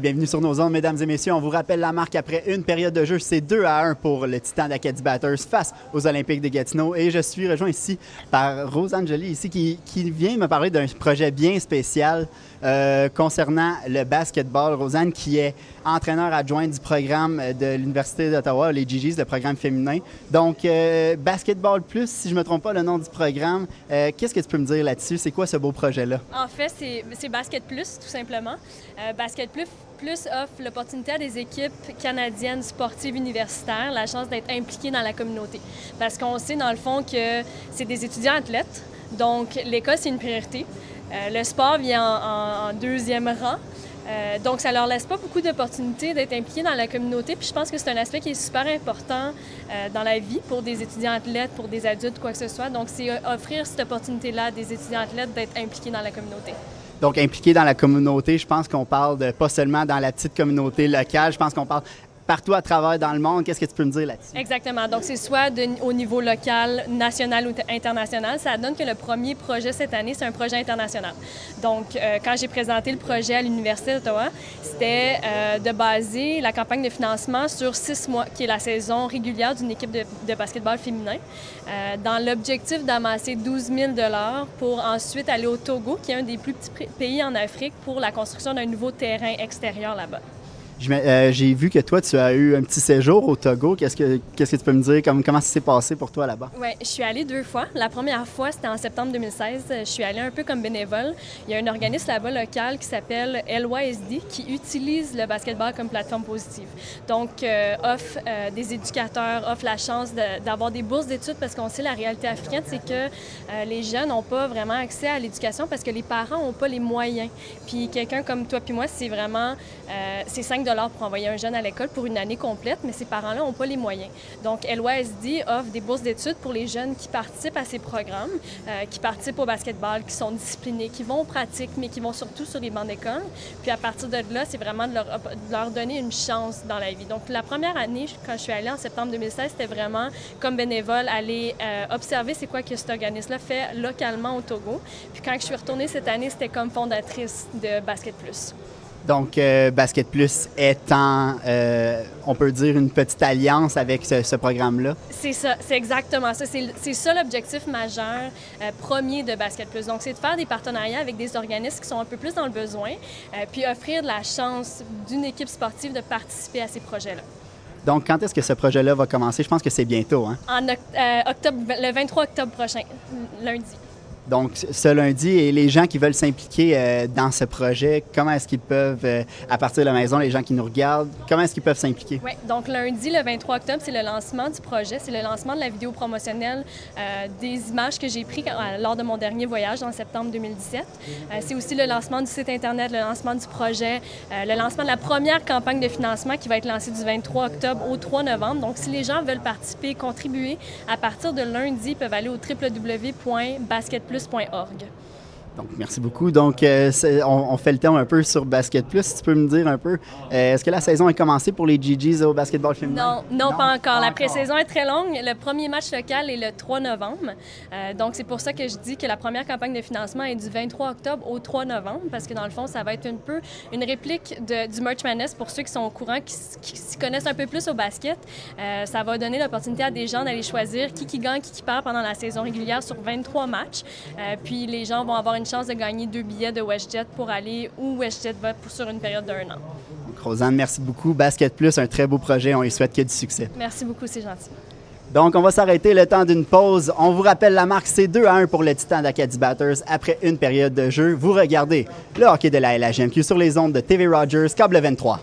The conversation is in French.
Bienvenue sur nos ondes, mesdames et messieurs. On vous rappelle la marque après une période de jeu. C'est 2-1 pour le Titan d'Acadie Batters face aux Olympiques de Gatineau. Et je suis rejoint ici par Rosanne Joly, ici, qui vient me parler d'un projet bien spécial concernant le basketball. Rosanne, qui est entraîneur adjoint du programme de l'Université d'Ottawa, les GGs, le programme féminin. Donc, Basketball Plus, si je ne me trompe pas le nom du programme. Qu'est-ce que tu peux me dire là-dessus? C'est quoi ce beau projet-là? En fait, c'est Basket Plus, tout simplement. Basket Plus offre l'opportunité à des équipes canadiennes sportives universitaires la chance d'être impliquées dans la communauté. Parce qu'on sait, dans le fond, que c'est des étudiants athlètes, donc l'école, c'est une priorité. Le sport vient en deuxième rang. Donc, ça leur laisse pas beaucoup d'opportunités d'être impliqués dans la communauté. Puis je pense que c'est un aspect qui est super important dans la vie pour des étudiants athlètes, pour des adultes, quoi que ce soit. Donc, c'est offrir cette opportunité-là à des étudiants athlètes d'être impliqués dans la communauté. Donc, impliqués dans la communauté, je pense qu'on parle pas seulement dans la petite communauté locale, je pense qu'on parle partout à travers dans le monde. Qu'est-ce que tu peux me dire là-dessus? Exactement. Donc, c'est soit au niveau local, national ou international. Ça donne que le premier projet cette année, c'est un projet international. Donc, quand j'ai présenté le projet à l'Université d'Ottawa, c'était de baser la campagne de financement sur 6 mois, qui est la saison régulière d'une équipe de basketball féminin, dans l'objectif d'amasser 12 000 $ pour ensuite aller au Togo, qui est un des plus petits pays en Afrique, pour la construction d'un nouveau terrain extérieur là-bas. J'ai vu que toi, tu as eu un petit séjour au Togo. Qu'est-ce que tu peux me dire? Comment ça s'est passé pour toi là-bas? Oui, je suis allée 2 fois. La première fois, c'était en septembre 2016. Je suis allée un peu comme bénévole. Il y a un organisme là-bas local qui s'appelle LYSD qui utilise le basketball comme plateforme positive. Donc, offre des éducateurs, offre la chance d'avoir des bourses d'études parce qu'on sait la réalité africaine, c'est que les jeunes n'ont pas vraiment accès à l'éducation parce que les parents n'ont pas les moyens. Puis quelqu'un comme toi puis moi, c'est vraiment... c'est 5 $ pour envoyer un jeune à l'école pour une année complète, mais ces parents-là n'ont pas les moyens. Donc, LYSD offre des bourses d'études pour les jeunes qui participent à ces programmes, qui participent au basketball, qui sont disciplinés, qui vont aux pratiques, mais qui vont surtout sur les bancs d'école. Puis à partir de là, c'est vraiment de leur donner une chance dans la vie. Donc, la première année, quand je suis allée en septembre 2016, c'était vraiment comme bénévole, aller observer c'est quoi que cet organisme-là fait localement au Togo. Puis quand je suis retournée cette année, c'était comme fondatrice de Basket Plus. Donc, Basket Plus étant, on peut dire, une petite alliance avec ce programme-là? C'est ça, c'est exactement ça. C'est ça l'objectif majeur premier de Basket Plus. Donc, c'est de faire des partenariats avec des organismes qui sont un peu plus dans le besoin, puis offrir la chance d'une équipe sportive de participer à ces projets-là. Donc, quand est-ce que ce projet-là va commencer? Je pense que c'est bientôt, hein? Le 23 octobre prochain, lundi. Donc, ce lundi, et les gens qui veulent s'impliquer dans ce projet, comment est-ce qu'ils peuvent, à partir de la maison, les gens qui nous regardent, comment est-ce qu'ils peuvent s'impliquer? Oui, donc lundi, le 23 octobre, c'est le lancement du projet. C'est le lancement de la vidéo promotionnelle des images que j'ai prises lors de mon dernier voyage en septembre 2017. C'est aussi le lancement du site Internet, le lancement du projet, le lancement de la première campagne de financement qui va être lancée du 23 octobre au 3 novembre. Donc, si les gens veulent participer, contribuer, à partir de lundi, ils peuvent aller au www.basketplus.org. Donc, merci beaucoup. Donc, on fait le temps un peu sur Basket Plus. Si tu peux me dire un peu, est-ce que la saison est commencée pour les GGs au basketball féminin? Non, pas encore. La pré-saison est très longue. Le premier match local est le 3 novembre. Donc, c'est pour ça que je dis que la première campagne de financement est du 23 octobre au 3 novembre, parce que dans le fond, ça va être un peu une réplique du March Madness pour ceux qui sont au courant, qui s'y connaissent un peu plus au basket. Ça va donner l'opportunité à des gens d'aller choisir qui gagne, qui perd pendant la saison régulière sur 23 matchs. Puis, les gens vont avoir une chance de gagner 2 billets de WestJet pour aller où WestJet va sur une période d'1 an. Donc, Rosanne, merci beaucoup. Basket Plus, un très beau projet. On lui souhaite que du succès. Merci beaucoup, c'est gentil. Donc, on va s'arrêter le temps d'une pause. On vous rappelle la marque, c'est 2-1 pour le Titan d'Acadie Batters après une période de jeu. Vous regardez le hockey de la LHMQ sur les ondes de TV Rogers, câble 23.